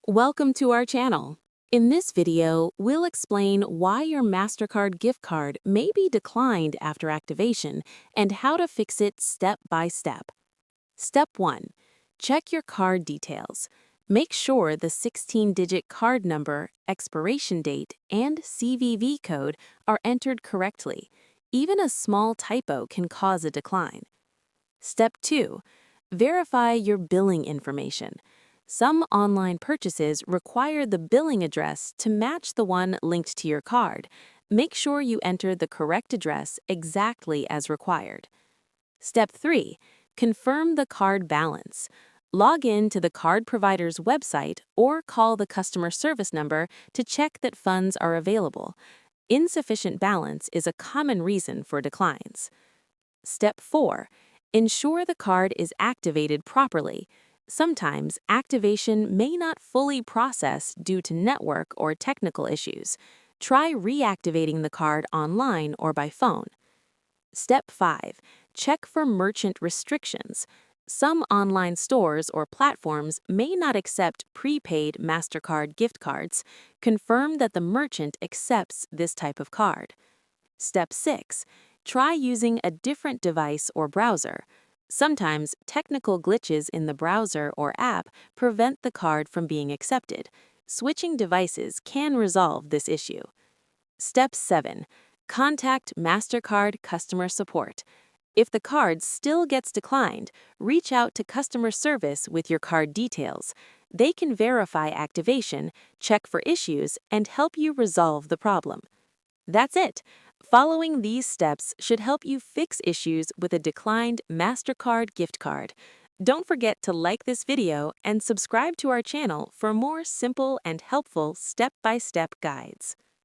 Welcome to our channel. In this video, we'll explain why your Mastercard gift card may be declined after activation and how to fix it step by step. Step 1. Check your card details. Make sure the 16-digit card number, expiration date, and CVV code are entered correctly. Even a small typo can cause a decline. Step 2. Verify your billing information. Some online purchases require the billing address to match the one linked to your card. Make sure you enter the correct address exactly as required. Step 3. Confirm the card balance. Log in to the card provider's website or call the customer service number to check that funds are available. Insufficient balance is a common reason for declines. Step 4. Ensure the card is activated properly. Sometimes activation may not fully process due to network or technical issues. Try reactivating the card online or by phone. Step 5. Check for merchant restrictions. Some online stores or platforms may not accept prepaid Mastercard gift cards. Confirm that the merchant accepts this type of card. Step 6. Try using a different device or browser. Sometimes technical glitches in the browser or app prevent the card from being accepted. Switching devices can resolve this issue. Step 7. Contact Mastercard customer support. If the card still gets declined, reach out to customer service with your card details. They can verify activation, check for issues, and help you resolve the problem. That's it. Following these steps should help you fix issues with a declined Mastercard gift card. Don't forget to like this video and subscribe to our channel for more simple and helpful step-by-step guides.